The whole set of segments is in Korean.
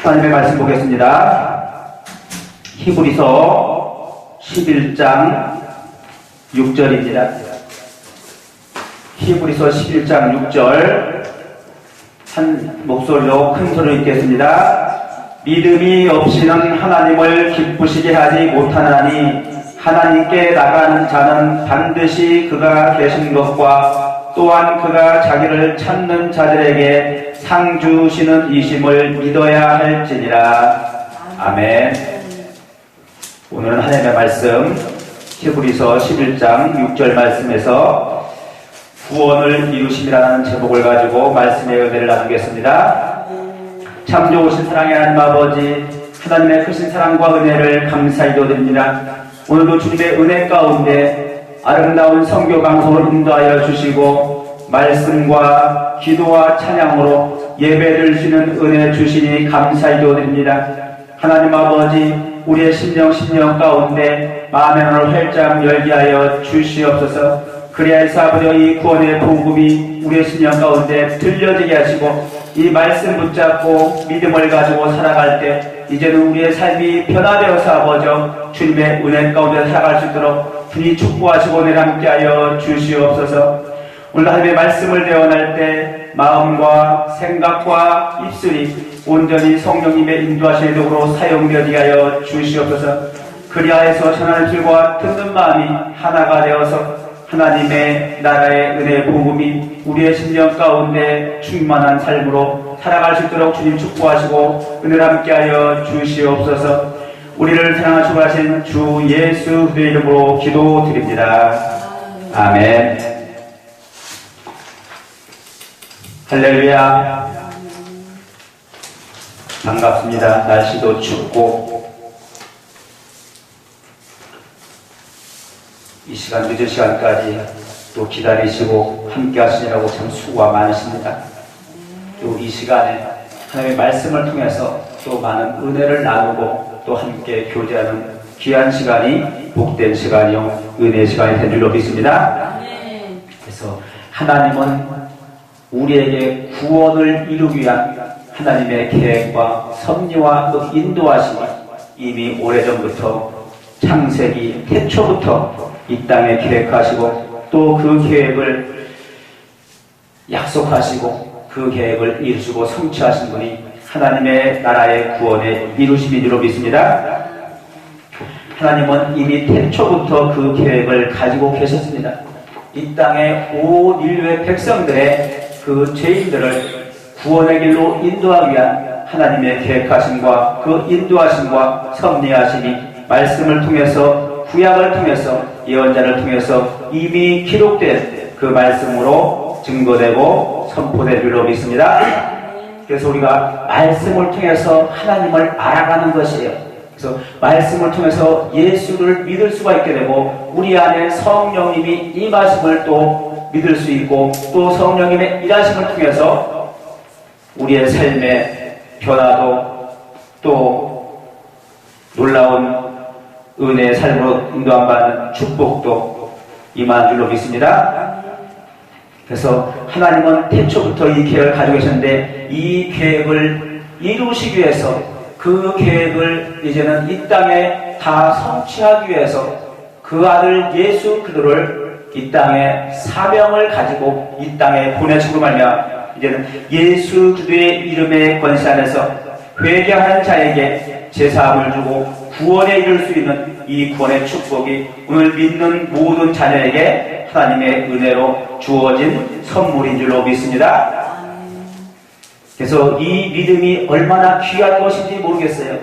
하나님의 말씀 보겠습니다. 히브리서 11장 6절입니다. 히브리서 11장 6절 한 목소리로 큰 소리로 읽겠습니다. 믿음이 없이는 하나님을 기쁘시게 하지 못하나니 하나님께 나가는 자는 반드시 그가 계신 것과 또한 그가 자기를 찾는 자들에게 상 주시는 이심을 믿어야 할지니라. 아멘. 오늘은 하나님의 말씀 히브리서 11장 6절 말씀에서 구원을 이루심이라는 제목을 가지고 말씀의 은혜를 나누겠습니다. 참 좋으신 사랑의 하나님 아버지, 하나님의 크신 사랑과 은혜를 감사히 드립니다. 오늘도 주님의 은혜 가운데 아름다운 선교 방송을 인도하여 주시고 말씀과 기도와 찬양으로 예배를 주는 은혜 주시니 감사히 드립니다. 하나님 아버지, 우리의 심령 가운데 마음의 문을 활짝 열게 하여 주시옵소서. 그리하여서 아버지, 이 구원의 복음이 우리의 심령 가운데 들려지게 하시고 이 말씀 붙잡고 믿음을 가지고 살아갈 때 이제는 우리의 삶이 변화되어서 아버지 주님의 은혜 가운데 살아갈 수 있도록 주님 축복하시고 은혜 함께하여 주시옵소서. 오늘 하나님의 말씀을 대언할 때 마음과 생각과 입술이 온전히 성령님의 인도하시는 도구로 사용되게 하여 주시옵소서. 그리하여서 전하는 줄과 듣는 마음이 하나가 되어서 하나님의 나라의 은혜의 복음이 우리의 심령 가운데 충만한 삶으로 살아갈 수 있도록 주님 축복하시고 은혜를 함께하여 주시옵소서. 우리를 사랑하시고 하신 주 예수 그리스도의 이름으로 기도드립니다. 아멘. 할렐루야. 반갑습니다. 날씨도 춥고 이 시간 늦은 시간까지 또 기다리시고 함께 하시느라고 참 수고가 많으십니다. 또 이 시간에 하나님의 말씀을 통해서 또 많은 은혜를 나누고 또 함께 교제하는 귀한 시간이 복된 시간이요 은혜의 시간이 된 줄로 믿습니다. 그래서 하나님은 우리에게 구원을 이루기 위한 하나님의 계획과 섭리와 그 인도하심이 이미 오래전부터 창세기 태초부터 이 땅에 계획하시고 또 그 계획을 약속하시고 그 계획을 이루시고 성취하신 분이 하나님의 나라의 구원의 이루심인 줄로 믿습니다. 하나님은 이미 태초부터 그 계획을 가지고 계셨습니다. 이 땅의 온 인류의 백성들의 그 죄인들을 구원의 길로 인도하기 위한 하나님의 계획하심과 그 인도하심과 섭리하심이 말씀을 통해서 구약을 통해서 예언자를 통해서 이미 기록된 그 말씀으로 증거되고 선포될 줄로 믿습니다. 그래서 우리가 말씀을 통해서 하나님을 알아가는 것이에요. 그래서 말씀을 통해서 예수를 믿을 수가 있게 되고 우리 안에 성령님이 임하심을 또 믿을 수 있고 또 성령님의 일하심을 통해서 우리의 삶의 변화도 또 놀라운 은혜의 삶으로 인도함받는 축복도 임한 줄로 믿습니다. 그래서 하나님은 태초부터 이 계획을 가지고 계셨는데 이 계획을 이루시기 위해서 그 계획을 이제는 이 땅에 다 성취하기 위해서 그 아들 예수 그리스도를 이 땅에 사명을 가지고 이 땅에 보내시고 말며 이제는 예수 그리스도의 이름의 권세 안에서 회개하는 자에게 제사함을 주고 구원에 이를 수 있는 이 구원의 축복이 오늘 믿는 모든 자녀에게 하나님의 은혜로 주어진 선물인 줄로 믿습니다. 그래서 이 믿음이 얼마나 귀한 것인지 모르겠어요.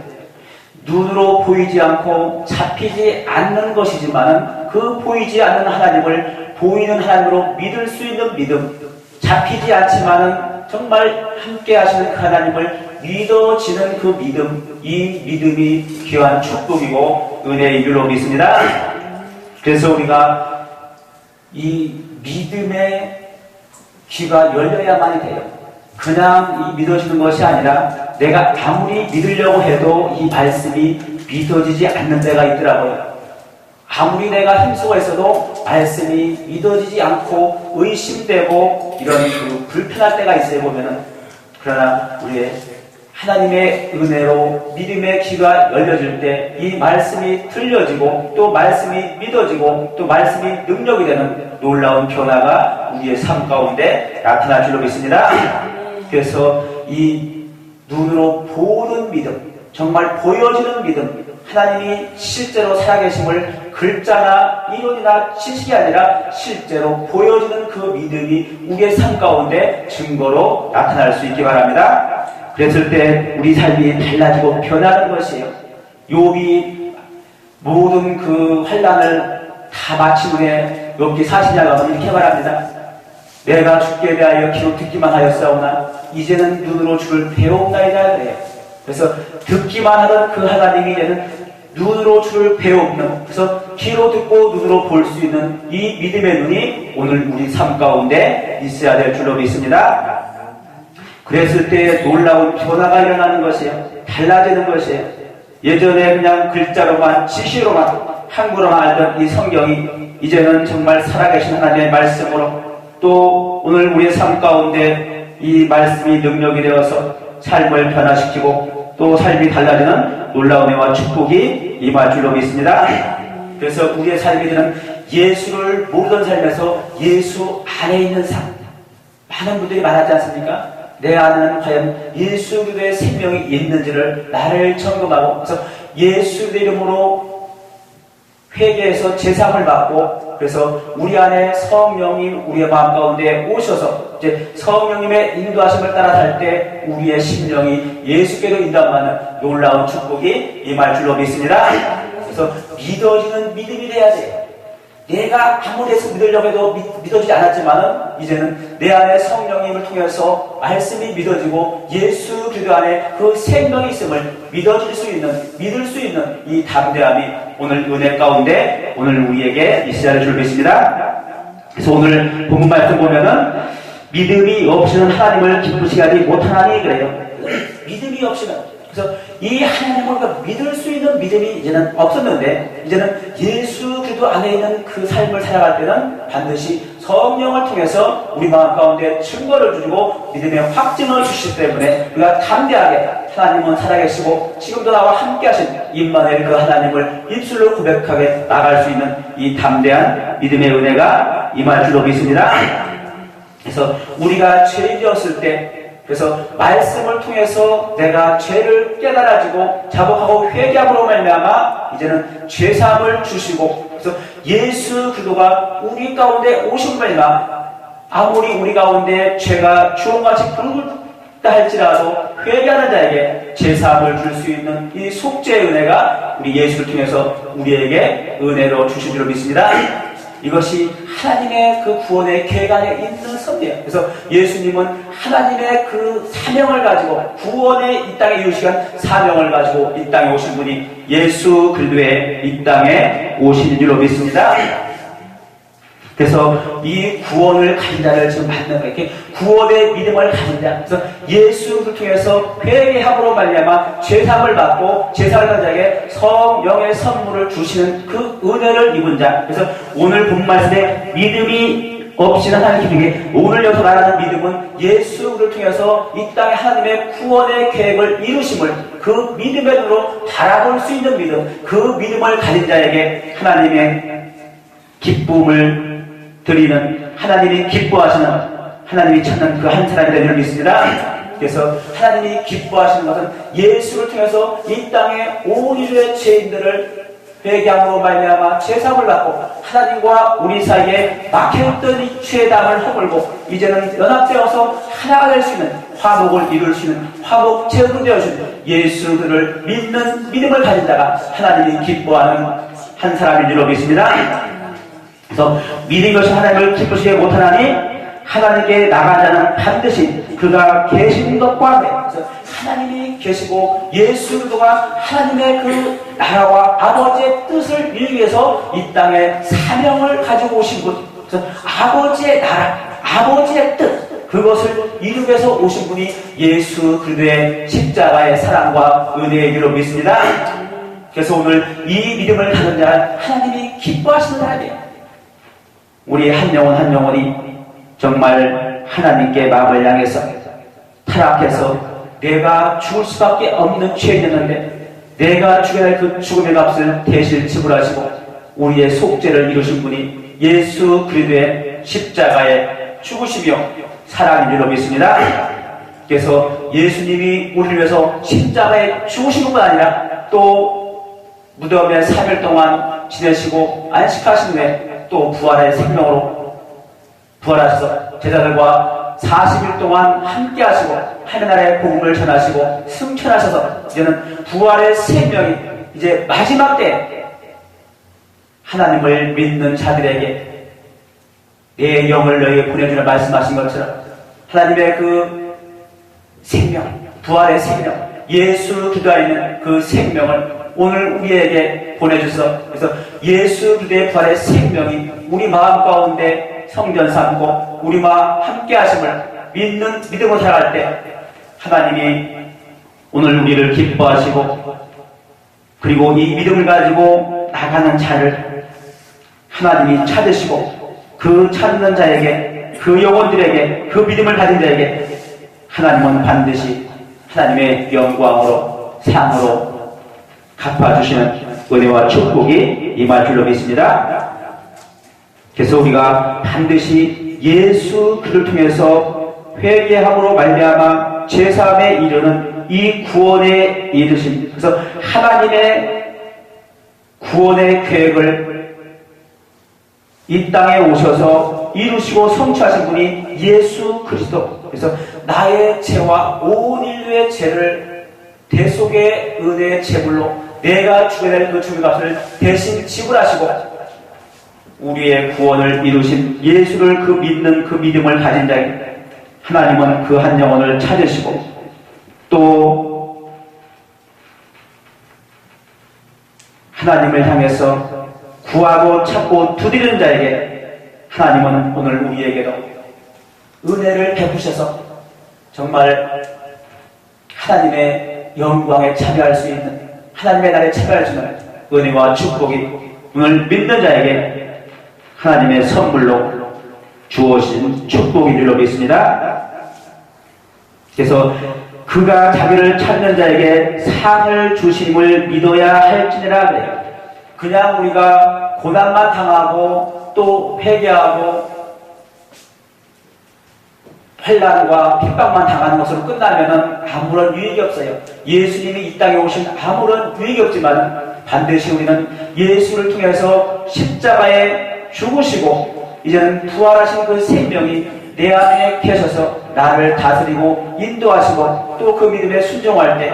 눈으로 보이지 않고 잡히지 않는 것이지만 그 보이지 않는 하나님을 보이는 하나님으로 믿을 수 있는 믿음, 잡히지 않지만은 정말 함께 하시는 그 하나님을 믿어지는 그 믿음, 이 믿음이 귀한 축복이고 은혜인 줄로 믿습니다. 그래서 우리가 이 믿음의 귀가 열려야만이 돼요. 그냥 이 믿어지는 것이 아니라 내가 아무리 믿으려고 해도 이 말씀이 믿어지지 않는 데가 있더라고요. 아무리 내가 힘쓰고 있어도 말씀이 믿어지지 않고 의심되고 이런 그 불편할 때가 있어요, 보면은. 그러나 우리의 하나님의 은혜로 믿음의 귀가 열려질 때 이 말씀이 들려지고 또 말씀이 믿어지고 또 말씀이 능력이 되는 놀라운 변화가 우리의 삶 가운데 나타날 줄로 믿습니다. 그래서 이 눈으로 보는 믿음, 정말 보여지는 믿음, 하나님이 실제로 살아계심을 글자나 이론이나 지식이 아니라 실제로 보여지는 그 믿음이 우리의 삶 가운데 증거로 나타날 수 있기 바랍니다. 그랬을 때 우리 삶이 달라지고 변하는 것이에요. 욥이 모든 그 환난을 다 마친 후에 욥기 40장 가면 이렇게 말합니다. 내가 주께 대하여 귀로 듣기만 하였사오나 이제는 눈으로 주를 배움나이다 그래요. 그래서 듣기만 하던 그 하나님이 이제는 눈으로 주를 배우는, 그래서 귀로 듣고 눈으로 볼 수 있는 이 믿음의 눈이 오늘 우리 삶 가운데 있어야 될 줄로 믿습니다. 그랬을 때 놀라운 변화가 일어나는 것이에요. 달라지는 것이에요. 예전에 그냥 글자로만 지시로만 한국어로만 알던 이 성경이 이제는 정말 살아계신 하나님의 말씀으로 또 오늘 우리의 삶 가운데 이 말씀이 능력이 되어서 삶을 변화시키고 또 삶이 달라지는 놀라운 은혜와 축복이 임할 줄로 믿습니다. 그래서 우리의 삶이 되는 예수를 모르던 삶에서 예수 안에 있는 삶, 많은 분들이 말하지 않습니까? 내 안에는 과연 예수 그리스도의 생명이 있는지를 나를 점검하고, 그래서 예수 그리스도의 이름으로 회개해서 제사함을 받고, 그래서 우리 안에 성령님 우리의 마음 가운데 오셔서 이제 성령님의 인도하심을 따라 살 때 우리의 심령이 예수께로 인도하는 놀라운 축복이 임할 줄로 믿습니다. 그래서 믿어지는 믿음이 돼야 돼요. 내가 아무리 해서 믿으려고 해도 믿어지지 않았지만은 이제는 내 안에 성령님을 통해서 말씀이 믿어지고 예수 그리스도 안에 그 생명이 있음을 믿을 수 있는 이 담대함이 오늘 은혜 가운데 오늘 우리에게 있어야 될 줄 믿습니다. 그래서 오늘 본문 말씀 보면은 믿음이 없이는 하나님을 기쁘시게 하지 못하나니 그래요. 믿음이 없이는, 그래서 이 하나님을 믿을 수 있는 믿음이 이제는 없었는데 이제는 예수 그리스도 안에 있는 그 삶을 살아갈 때는 반드시 성령을 통해서 우리 마음 가운데 증거를 주시고 믿음의 확증을 주시기 때문에 우리가 담대하게 하나님은 살아계시고 지금도 나와 함께 하신 임마누엘 그 하나님을 입술로 고백하게 나갈 수 있는 이 담대한 믿음의 은혜가 임할 줄로 믿습니다. 그래서 우리가 죄인이었을 때, 그래서 말씀을 통해서 내가 죄를 깨달아지고 자복하고 회개함으로 말미암아 이제는 죄사함을 주시고, 그래서 예수 그리스도가 우리 가운데 오신 말미암아 아무리 우리 가운데 죄가 주홍같이 붉다 할지라도 회개하는 자에게 죄사함을 줄 수 있는 이 속죄의 은혜가 우리 예수를 통해서 우리에게 은혜로 주신 줄 믿습니다. 이것이 하나님의 그 구원의 계획 안에 있는 섭리예요. 그래서 예수님은 하나님의 그 사명을 가지고 구원의 이 땅에 이루시기 위한 사명을 가지고 이 땅에 오신 분이 예수 그리스도의 이 땅에 오신 줄로 믿습니다. 그래서 이 구원을 가진 자를 지금 만나는 거예요. 이렇게 구원의 믿음을 가진 자, 그래서 예수를 통해서 회개함으로 말미암아 죄사함을 받고 제사를 받은 자에게 성령의 선물을 주시는 그 은혜를 입은 자. 그래서 오늘 본 말씀에 믿음이 없이는 하나님 기쁘게, 오늘 여기서 말하는 믿음은 예수를 통해서 이 땅에 하나님의 구원의 계획을 이루심을 그 믿음의 눈으로 바라볼 수 있는 믿음, 그 믿음을 가진 자에게 하나님의 기쁨을 드리는, 하나님이 기뻐하시는, 하나님이 찾는 그 한 사람이 되는 줄 믿습니다. 그래서 하나님이 기뻐하시는 것은 예수를 통해서 이 땅의 온 인류의 죄인들을 회개함으로 말미암아 죄사함을 받고 하나님과 우리 사이에 막혀있던 이 죄담을 허물고 이제는 연합되어서 하나가 될 수 있는, 화목을 이룰 수 있는 화목 제물이 되어주는 예수를 믿는 믿음을 가진 자가 하나님이 기뻐하는 한 사람인 줄로 믿습니다. 그래서 믿은 것이 하나님을 기쁘시게 못하나니 하나님께 나간 자는 반드시 그가 계신 것과 함께, 그래서 하나님이 계시고 예수 그리스도가 하나님의 그 나라와 아버지의 뜻을 이루기 위해서 이 땅에 사명을 가지고 오신 분, 그래서 아버지의 나라, 아버지의 뜻, 그것을 이루기 위해서 오신 분이 예수 그리스도의 십자가의 사랑과 은혜의 길로 믿습니다. 그래서 오늘 이 믿음을 가진 자는 하나님이 기뻐하시는 사람이에요. 우리 한 영혼 한 영혼이 정말 하나님께 마음을 향해서 타락해서 내가 죽을 수밖에 없는 죄였는데 내가 죽어야 할 그 죽음의 값을 대신 지불하시고 우리의 속죄를 이루신 분이 예수 그리스도의 십자가에 죽으시며 살아계신 줄로 믿습니다. 그래서 예수님이 우리를 위해서 십자가에 죽으신 것뿐 아니라 또 무덤에 3일 동안 지내시고 안식하신 후에 또 부활의 생명으로 부활하셔서 제자들과 40일 동안 함께 하시고 하늘나라의 복음을 전하시고 승천하셔서 이제는 부활의 생명이 이제 마지막 때 하나님을 믿는 자들에게 내 영을 너에게 보내주라 말씀하신 것처럼 하나님의 그 생명, 부활의 생명, 예수 그리스도 안에 있는 그 생명을 오늘 우리에게 보내주셔서 그래서 예수 그리스도의 부활의 생명이 우리 마음 가운데 성전 삼고 우리와 함께 하심을 믿는 믿음으로 살아갈 때 하나님이 오늘 우리를 기뻐하시고 그리고 이 믿음을 가지고 나가는 자를 하나님이 찾으시고 그 찾는 자에게 그 영혼들에게 그 믿음을 가진 자에게 하나님은 반드시 하나님의 영광으로 상으로 갚아주시는 은혜와 축복이 임할 줄로 믿습니다. 그래서 우리가 반드시 예수 그를 통해서 회개함으로 말미암아 죄사함에 이르는 이 구원에 이르신 그래서 하나님의 구원의 계획을 이 땅에 오셔서 이루시고 성취하신 분이 예수 그리스도. 그래서 나의 죄와 온 인류의 죄를 대속의 은혜의 제물로 내가 죽어야 될 그 죽음의 값을 대신 지불하시고 우리의 구원을 이루신 예수를 그 믿는 그 믿음을 가진 자에게 하나님은 그 한 영혼을 찾으시고 또 하나님을 향해서 구하고 찾고 두드리는 자에게 하나님은 오늘 우리에게도 은혜를 베푸셔서 정말 하나님의 영광에 참여할 수 있는 하나님의 날에 참여할 수 있는 은혜와 축복이 오늘 믿는 자에게 하나님의 선물로 주어진 축복인 줄로 믿습니다. 그래서 그가 자기를 찾는 자에게 상을 주심을 믿어야 할지니라 그래요. 그냥 우리가 고난만 당하고 또 회개하고 환난과 핍박만 당하는 것으로 끝나면은 아무런 유익이 없어요. 예수님이 이 땅에 오신 아무런 유익이 없지만 반드시 우리는 예수를 통해서 십자가에 죽으시고 이제는 부활하신 그 생명이 내 안에 계셔서 나를 다스리고 인도하시고 또 그 믿음에 순종할 때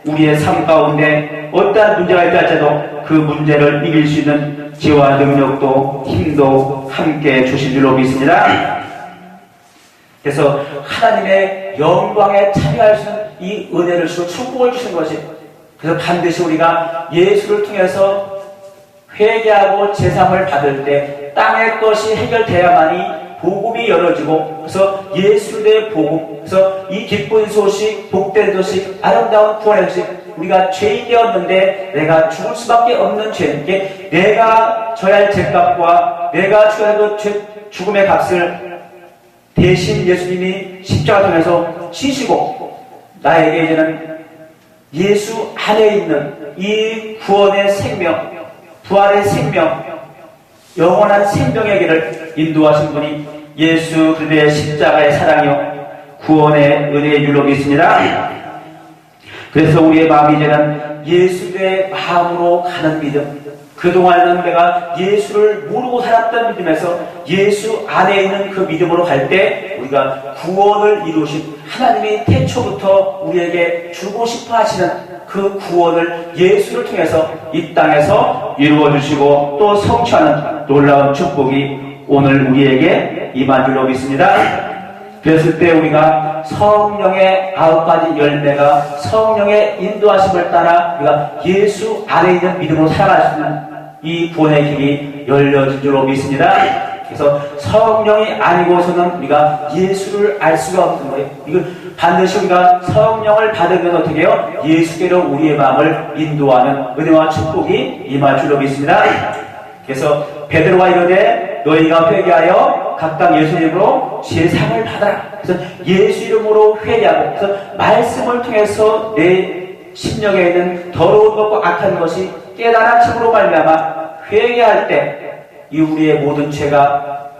우리의 삶 가운데 어떠한 문제가 있다 할지라도 그 문제를 이길 수 있는 지혜와 능력도 힘도 함께 주신 줄로 믿습니다. 그래서 하나님의 영광에 참여할 수 있는 이 은혜를 주고 축복을 주신 것이 그래서 반드시 우리가 예수를 통해서 회개하고 제사함을 받을 때 땅의 것이 해결돼야만이 복음이 열어지고 그래서 예수의 복음 그래서 이 기쁜 소식 복된 소식 아름다운 구원의 소식 우리가 죄인 되었는데 내가 죽을 수밖에 없는 죄인께 내가 져야 할 죄값과 내가 죽어야 할 그 죽음의 값을 대신 예수님이 십자가 통해서 지시고 나에게 이제는 예수 안에 있는 이 구원의 생명 부활의 생명 영원한 생명의 길을 인도하신 분이 예수 그리스도의 십자가의 사랑이요 구원의 은혜의 줄로 믿습니다. 그래서 우리의 마음이 이제는 예수의 마음으로 가는 믿음 그동안은 내가 예수를 모르고 살았던 믿음에서 예수 안에 있는 그 믿음으로 갈 때 우리가 구원을 이루신 하나님이 태초부터 우리에게 주고 싶어 하시는 그 구원을 예수를 통해서 이 땅에서 이루어주시고 또 성취하는 놀라운 축복이 오늘 우리에게 임한 줄로 믿습니다. 그랬을 때 우리가 성령의 9가지 열매가 성령의 인도하심을 따라 우리가 예수 안에 있는 믿음으로 살아갈 수 있는 이 구원의 길이 열려진 줄로 믿습니다. 그래서 성령이 아니고서는 우리가 예수를 알 수가 없는 거예요. 이거 반드시 우리가 성령을 받으면 어떻게 해요? 예수께로 우리의 마음을 인도하는 은혜와 축복이 임할 줄로 믿습니다. 그래서 베드로가 이르되 너희가 회개하여 각각 예수 이름으로 제사함을 받아라. 그래서 예수 이름으로 회개하고, 그래서 말씀을 통해서 내 심령에 있는 더러운 것과 악한 것이 깨달아짐으로 말미암아 회개할 때 이 우리의 모든 죄가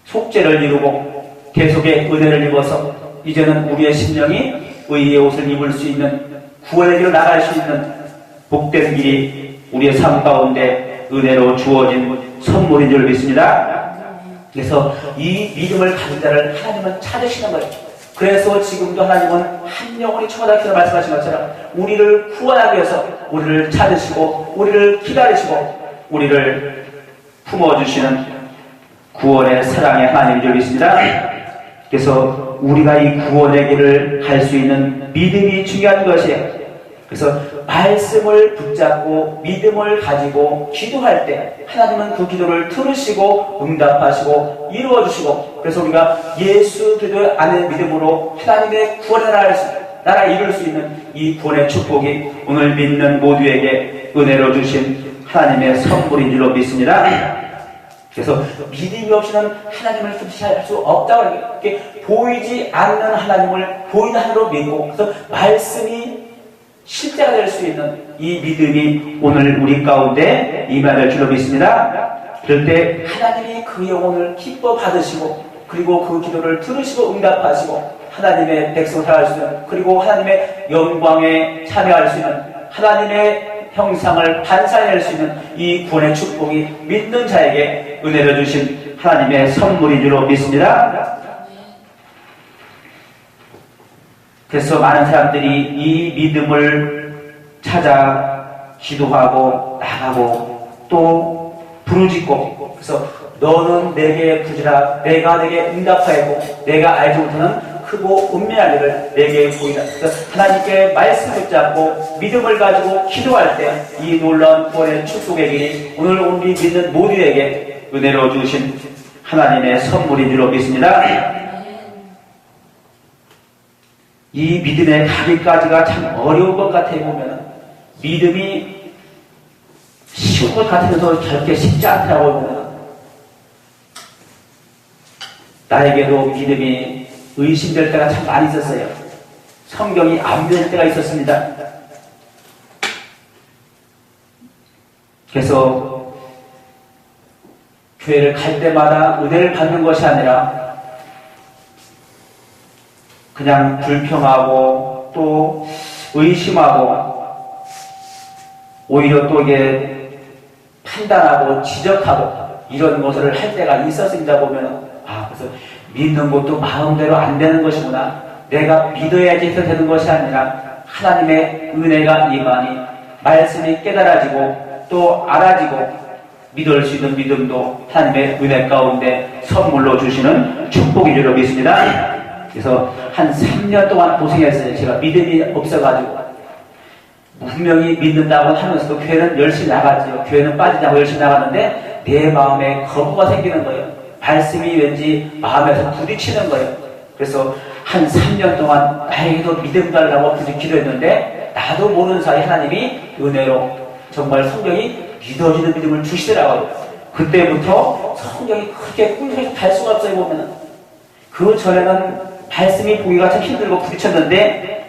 속죄를 이루고 계속의 은혜를 입어서 이제는 우리의 심령이 의의 옷을 입을 수 있는, 구원의 길을 나갈 수 있는 복된 길이 우리의 삶 가운데 은혜로 주어진 선물인 줄 믿습니다. 그래서 이 믿음을 가진 자를 하나님은 찾으시는 거예요. 그래서 지금도 하나님은 한 영혼이 처하다기로 말씀하신 것처럼 우리를 구원하기 위해서 우리를 찾으시고 우리를 기다리시고 우리를 품어주시는 구원의 사랑의 하나님인 줄 믿습니다. 그래서 우리가 이 구원의 길을 갈 수 있는 믿음이 중요한 것이에요. 그래서 말씀을 붙잡고 믿음을 가지고 기도할 때 하나님은 그 기도를 들으시고 응답하시고 이루어주시고, 그래서 우리가 예수 그리스도 안의 믿음으로 하나님의 구원의 나라에 이룰 수 있는 이 구원의 축복이 오늘 믿는 모두에게 은혜로 주신 하나님의 선물인 줄로 믿습니다. 그래서 믿음이 없이는 하나님을 통치할 수 없다고 해요. 보이지 않는 하나님을 보이는 하나로 믿고, 그래서 말씀이 실제가 될 수 있는 이 믿음이 오늘 우리 가운데 임할 줄로 믿습니다. 그럴 때 하나님이 그 영혼을 기뻐 받으시고, 그리고 그 기도를 들으시고 응답하시고 하나님의 백성을 살아갈 수 있는, 그리고 하나님의 영광에 참여할 수 있는, 하나님의 형상을 반사해낼 수 있는 이 구원의 축복이 믿는 자에게 은혜를 주신 하나님의 선물인 줄로 믿습니다. 그래서 많은 사람들이 이 믿음을 찾아 기도하고 나가고 또 부르짖고, 그래서 너는 내게 부지라, 내가 내게 응답하였고 내가 알지 못하는 크고 은밀한 일을 내게 보이라. 그래서 하나님께 말씀 붙잡고 믿음을 가지고 기도할 때 이 놀라운 구원의 축복의 길이 오늘 우리 믿는 모두에게 은혜로 주신 하나님의 선물인 줄로 믿습니다. 이 믿음에 가기까지가 참 어려운 것 같아 보면, 믿음이 쉬운 것 같으면서 절대 쉽지 않다고 보면, 나에게도 믿음이 의심될 때가 참 많이 있었어요. 성경이 안 될 때가 있었습니다. 그래서 교회를 갈 때마다 은혜를 받는 것이 아니라 그냥 불평하고 또 의심하고 오히려 또 이게 판단하고 지적하고 이런 것을 할 때가 있었습니다. 보면 그래서 믿는 것도 마음대로 안 되는 것이구나, 내가 믿어야지 해서 되는 것이 아니라 하나님의 은혜가 임하니 말씀이 깨달아지고 또 알아지고 믿을 수 있는 믿음도 하나님의 은혜 가운데 선물로 주시는 축복인 줄로 믿습니다. 그래서 한 3년 동안 고생했어요. 제가 믿음이 없어가지고. 분명히 믿는다고 하면서도 교회는 열심히 나가죠. 교회는 빠지자고 열심히 나가는데 내 마음에 거부가 생기는 거예요. 말씀이 왠지 마음에서 부딪히는 거예요. 그래서 한 3년 동안 나에게도 믿음 달라고 기도했는데 나도 모르는 사이 하나님이 은혜로 정말 성경이 믿어지는 믿음을 주시더라고요. 그때부터 성경이 그렇게 꿈속에서 갈 수가 없어요. 보면은 그 전에는 말씀이 보기가 참 힘들고 부딪혔는데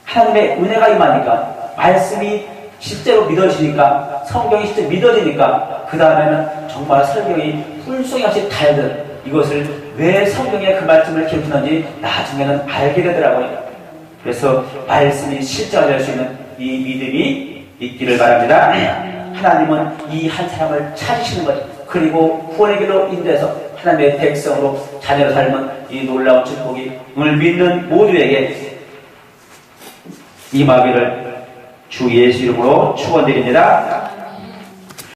하나님의 은혜가 임하니까, 말씀이 실제로 믿어지니까, 성경이 실제로 믿어지니까 그 다음에는 정말 성경이 훌송이 없이 달든 이것을 왜 성경에 그 말씀을 기록했는지 나중에는 알게 되더라고요. 그래서 말씀이 실제가 될 수 있는 이 믿음이 있기를 바랍니다. 하나님은 이 한 사람을 찾으시는 거죠. 그리고 구원의 길로 인도해서 하나님의 백성으로 자녀로 삶은 이 놀라운 축복이 오늘 믿는 모두에게 임하기를 주 예수 이름으로 축원드립니다.